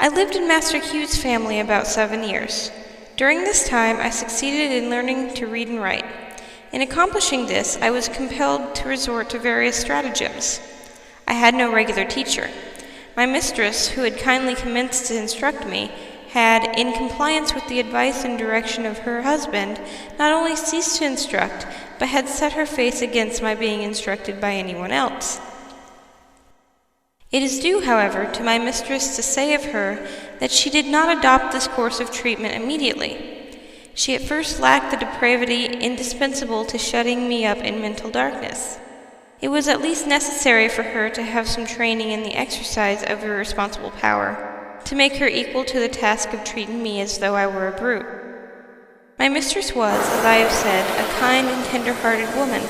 I lived in Master Q's family about 7 years. During this time, I succeeded in learning to read and write. In accomplishing this, I was compelled to resort to various stratagems. I had no regular teacher. My mistress, who had kindly commenced to instruct me, had, in compliance with the advice and direction of her husband, not only ceased to instruct, but had set her face against my being instructed by anyone else. It is due, however, to my mistress to say of her that she did not adopt this course of treatment immediately. She at first lacked the depravity indispensable to shutting me up in mental darkness. It was at least necessary for her to have some training in the exercise of irresponsible power, to make her equal to the task of treating me as though I were a brute. My mistress was, as I have said, a kind and tender-hearted woman,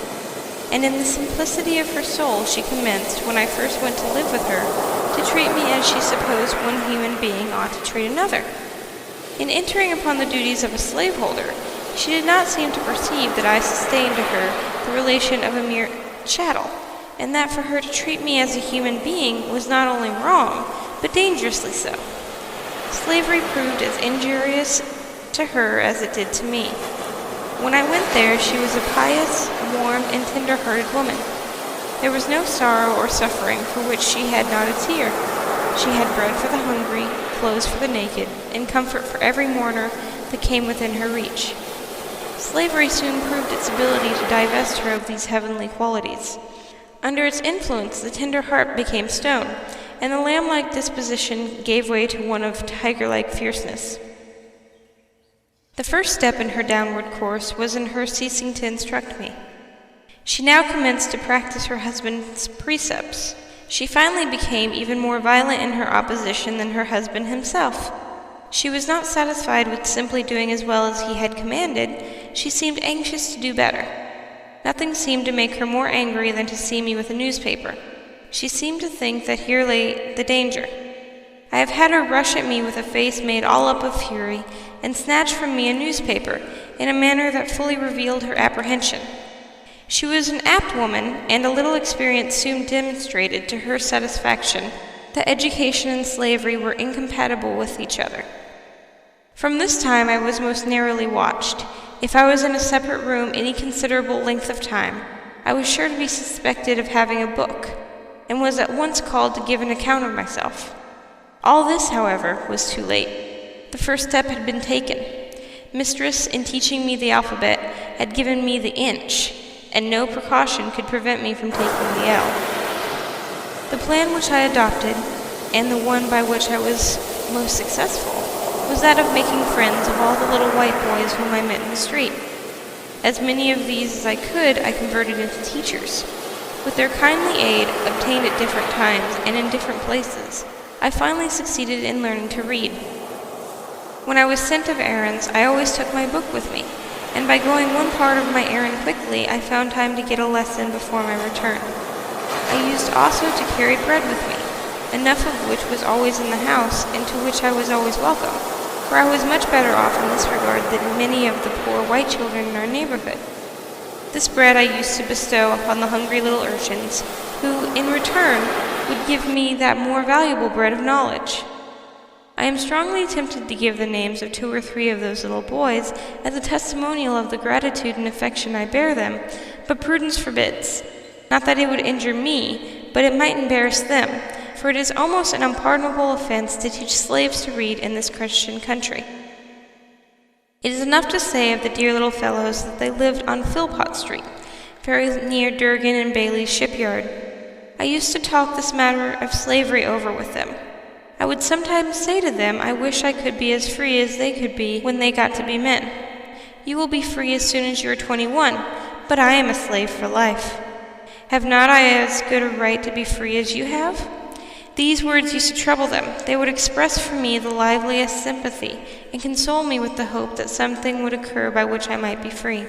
and in the simplicity of her soul she commenced, when I first went to live with her, to treat me as she supposed one human being ought to treat another. In entering upon the duties of a slaveholder, she did not seem to perceive that I sustained to her the relation of a mere chattel, and that for her to treat me as a human being was not only wrong, but dangerously so. Slavery proved as injurious to her as it did to me. When I went there, she was a pious, warm, and tender-hearted woman. There was no sorrow or suffering for which she had not a tear. She had bread for the hungry, clothes for the naked, and comfort for every mourner that came within her reach. Slavery soon proved its ability to divest her of these heavenly qualities. Under its influence, the tender heart became stone, and the lamb-like disposition gave way to one of tiger-like fierceness. The first step in her downward course was in her ceasing to instruct me. She now commenced to practice her husband's precepts. She finally became even more violent in her opposition than her husband himself. She was not satisfied with simply doing as well as he had commanded. She seemed anxious to do better. Nothing seemed to make her more angry than to see me with a newspaper. She seemed to think that here lay the danger. I have had her rush at me with a face made all up of fury, and snatch from me a newspaper in a manner that fully revealed her apprehension. She was an apt woman, and a little experience soon demonstrated to her satisfaction that education and slavery were incompatible with each other. From this time I was most narrowly watched. If I was in a separate room any considerable length of time, I was sure to be suspected of having a book, and was at once called to give an account of myself. All this, however, was too late. The first step had been taken. Mistress, in teaching me the alphabet, had given me the inch, and no precaution could prevent me from taking the L. The plan which I adopted, and the one by which I was most successful, was that of making friends of all the little white boys whom I met in the street. As many of these as I could, I converted into teachers. With their kindly aid, obtained at different times and in different places, I finally succeeded in learning to read. When I was sent of errands, I always took my book with me, and by going one part of my errand quickly, I found time to get a lesson before my return. I used also to carry bread with me, enough of which was always in the house, and to which I was always welcome, for I was much better off in this regard than many of the poor white children in our neighborhood. This bread I used to bestow upon the hungry little urchins, who, in return, would give me that more valuable bread of knowledge. I am strongly tempted to give the names of 2 or 3 of those little boys as a testimonial of the gratitude and affection I bear them, but prudence forbids. Not that it would injure me, but it might embarrass them, for it is almost an unpardonable offense to teach slaves to read in this Christian country. It is enough to say of the dear little fellows that they lived on Philpott Street, very near Durgan and Bailey's shipyard. I used to talk this matter of slavery over with them. I would sometimes say to them, I wish I could be as free as they could be when they got to be men. You will be free as soon as you are 21, but I am a slave for life. Have not I as good a right to be free as you have? These words used to trouble them. They would express for me the liveliest sympathy, and console me with the hope that something would occur by which I might be free.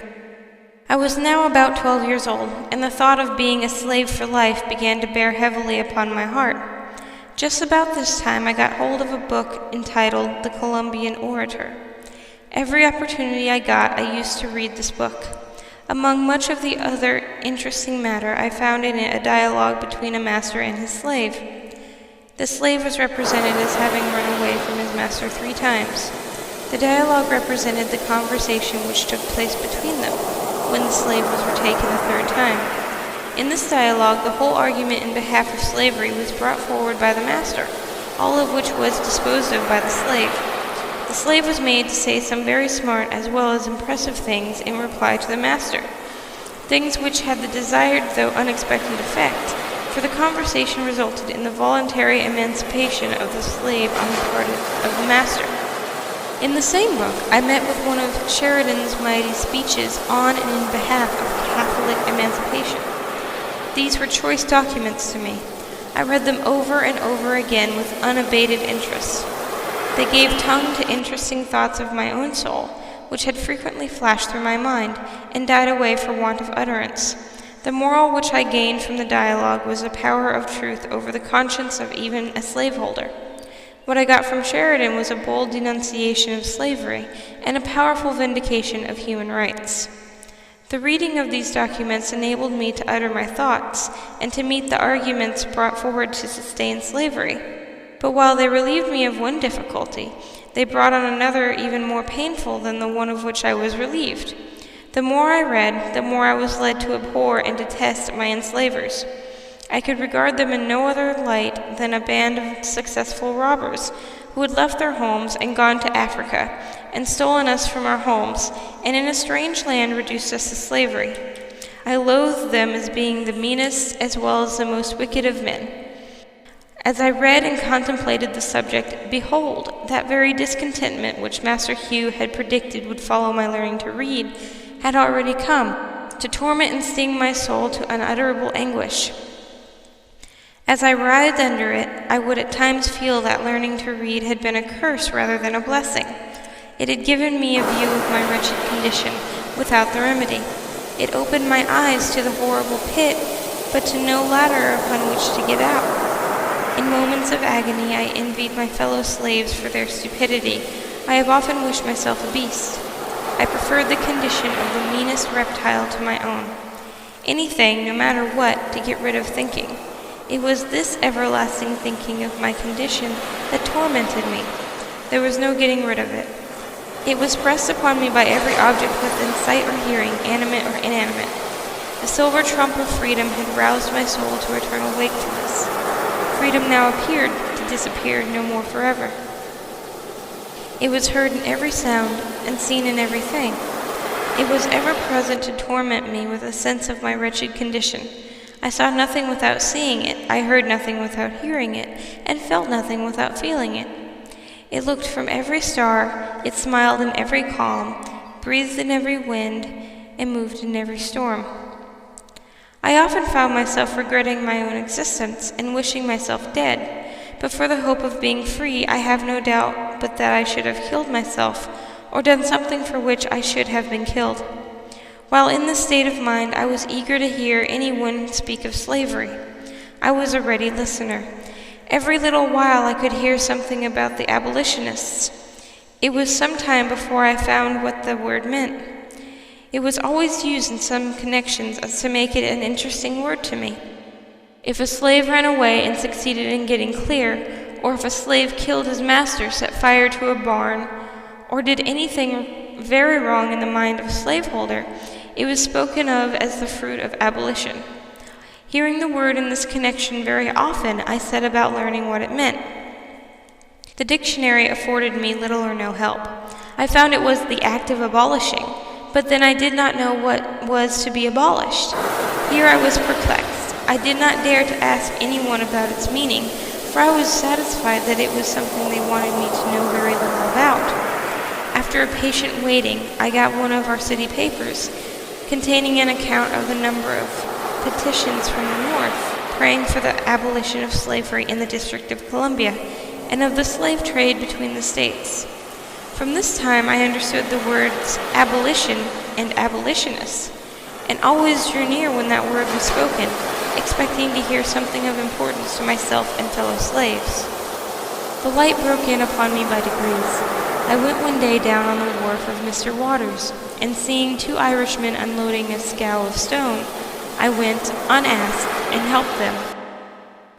I was now about 12 years old, and the thought of being a slave for life began to bear heavily upon my heart. Just about this time I got hold of a book entitled The Columbian Orator. Every opportunity I got, I used to read this book. Among much of the other interesting matter, I found in it a dialogue between a master and his slave. The slave was represented as having run away from his master 3 times. The dialogue represented the conversation which took place between them when the slave was retaken the 3rd time. In this dialogue, the whole argument in behalf of slavery was brought forward by the master, all of which was disposed of by the slave. The slave was made to say some very smart as well as impressive things in reply to the master, things which had the desired though unexpected effect, for the conversation resulted in the voluntary emancipation of the slave on the part of the master. In the same book, I met with one of Sheridan's mighty speeches on and in behalf of Catholic emancipation. These were choice documents to me. I read them over and over again with unabated interest. They gave tongue to interesting thoughts of my own soul, which had frequently flashed through my mind and died away for want of utterance. The moral which I gained from the dialogue was the power of truth over the conscience of even a slaveholder. What I got from Sheridan was a bold denunciation of slavery and a powerful vindication of human rights. The reading of these documents enabled me to utter my thoughts and to meet the arguments brought forward to sustain slavery. But while they relieved me of one difficulty, they brought on another even more painful than the one of which I was relieved. The more I read, the more I was led to abhor and detest my enslavers. I could regard them in no other light than a band of successful robbers who had left their homes and gone to Africa, and stolen us from our homes, and in a strange land reduced us to slavery. I loathed them as being the meanest as well as the most wicked of men. As I read and contemplated the subject, behold, that very discontentment which Master Hugh had predicted would follow my learning to read had already come, to torment and sting my soul to unutterable anguish. As I writhed under it, I would at times feel that learning to read had been a curse rather than a blessing. It had given me a view of my wretched condition without the remedy. It opened my eyes to the horrible pit, but to no ladder upon which to get out. In moments of agony, I envied my fellow slaves for their stupidity. I have often wished myself a beast. I preferred the condition of the meanest reptile to my own. Anything, no matter what, to get rid of thinking. It was this everlasting thinking of my condition that tormented me. There was no getting rid of it. It was pressed upon me by every object within sight or hearing, animate or inanimate. The silver trump of freedom had roused my soul to eternal wakefulness. Freedom now appeared to disappear no more forever. It was heard in every sound and seen in everything. It was ever present to torment me with a sense of my wretched condition. I saw nothing without seeing it, I heard nothing without hearing it, and felt nothing without feeling it. It looked from every star, it smiled in every calm, breathed in every wind, and moved in every storm. I often found myself regretting my own existence and wishing myself dead, but for the hope of being free, I have no doubt but that I should have killed myself, or done something for which I should have been killed. While in this state of mind, I was eager to hear anyone speak of slavery. I was a ready listener. Every little while I could hear something about the abolitionists. It was some time before I found what the word meant. It was always used in some connections as to make it an interesting word to me. If a slave ran away and succeeded in getting clear, or if a slave killed his master, set fire to a barn, or did anything very wrong in the mind of a slaveholder, it was spoken of as the fruit of abolition. Hearing the word in this connection very often, I set about learning what it meant. The dictionary afforded me little or no help. I found it was the act of abolishing, but then I did not know what was to be abolished. Here I was perplexed. I did not dare to ask anyone about its meaning, for I was satisfied that it was something they wanted me to know very little about. After a patient waiting, I got one of our city papers, containing an account of the number of petitions from the North, praying for the abolition of slavery in the District of Columbia, and of the slave trade between the states. From this time I understood the words abolition and abolitionists, and always drew near when that word was spoken, expecting to hear something of importance to myself and fellow slaves. The light broke in upon me by degrees. I went one day down on the wharf of Mr. Waters, and seeing 2 Irishmen unloading a scow of stone, I went, unasked, and helped them.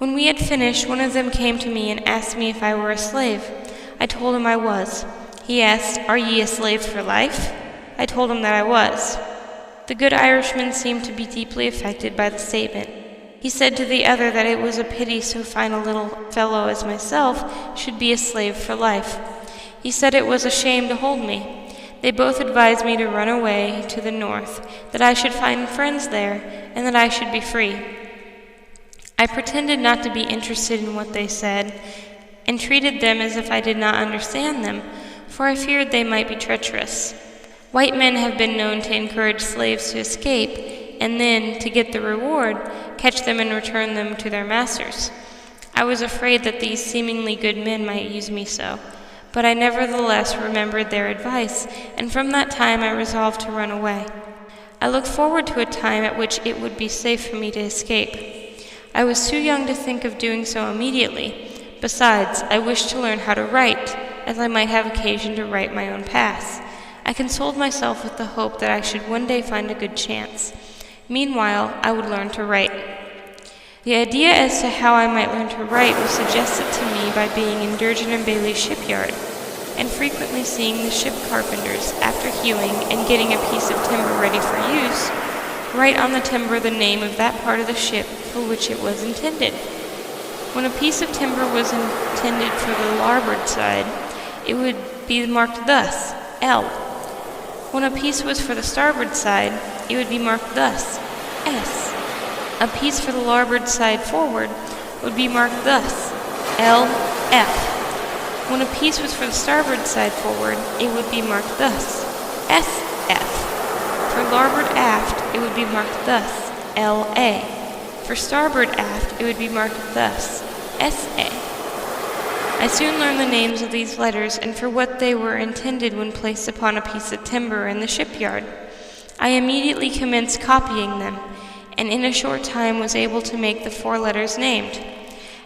When we had finished, one of them came to me and asked me if I were a slave. I told him I was. He asked, "Are ye a slave for life?" I told him that I was. The good Irishman seemed to be deeply affected by the statement. He said to the other that it was a pity so fine a little fellow as myself should be a slave for life. He said it was a shame to hold me. They both advised me to run away to the north, that I should find friends there, and that I should be free. I pretended not to be interested in what they said, and treated them as if I did not understand them, for I feared they might be treacherous. White men have been known to encourage slaves to escape, and then, to get the reward, catch them and return them to their masters. I was afraid that these seemingly good men might use me so, but I nevertheless remembered their advice, and from that time I resolved to run away. I looked forward to a time at which it would be safe for me to escape. I was too young to think of doing so immediately. Besides, I wished to learn how to write, as I might have occasion to write my own paths. I consoled myself with the hope that I should one day find a good chance. Meanwhile, I would learn to write. The idea as to how I might learn to write was suggested to me by being in Durgin & Bailey's shipyard, and frequently seeing the ship carpenters, after hewing and getting a piece of timber ready for use, write on the timber the name of that part of the ship for which it was intended. When a piece of timber was intended for the larboard side, it would be marked thus, L. When a piece was for the starboard side, it would be marked thus, S. A piece for the larboard side forward would be marked thus, L, F. When a piece was for the starboard side forward, it would be marked thus, S, F. For larboard aft, it would be marked thus, L, A. For starboard aft, it would be marked thus, S, A. I soon learned the names of these letters and for what they were intended when placed upon a piece of timber in the shipyard. I immediately commenced copying them, and in a short time was able to make the 4 letters named.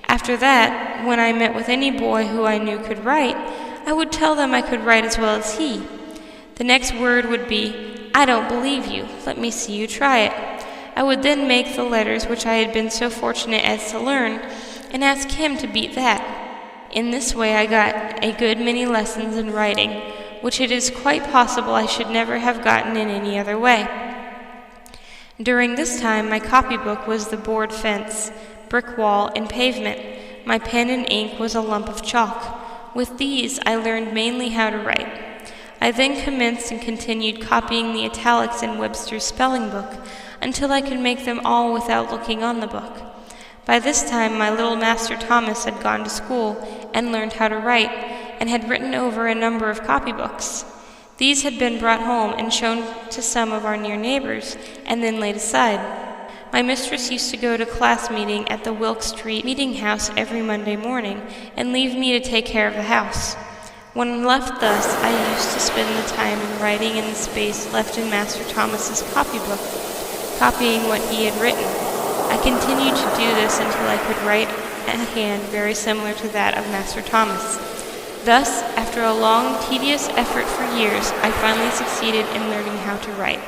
After that, when I met with any boy who I knew could write, I would tell them I could write as well as he. The next word would be, "I don't believe you, let me see you try it." I would then make the letters which I had been so fortunate as to learn, and ask him to beat that. In this way I got a good many lessons in writing, which it is quite possible I should never have gotten in any other way. During this time my copybook was the board fence, brick wall, and pavement. My pen and ink was a lump of chalk. With these I learned mainly how to write. I then commenced and continued copying the italics in Webster's spelling book until I could make them all without looking on the book. By this time my little Master Thomas had gone to school and learned how to write, and had written over a number of copybooks. These had been brought home and shown to some of our near neighbors, and then laid aside. My mistress used to go to class meeting at the Wilk Street meeting house every Monday morning, and leave me to take care of the house. When left thus, I used to spend the time in writing in the space left in Master Thomas's copybook, copying what he had written. I continued to do this until I could write a hand very similar to that of Master Thomas. Thus, after a long, tedious effort for years, I finally succeeded in learning how to write.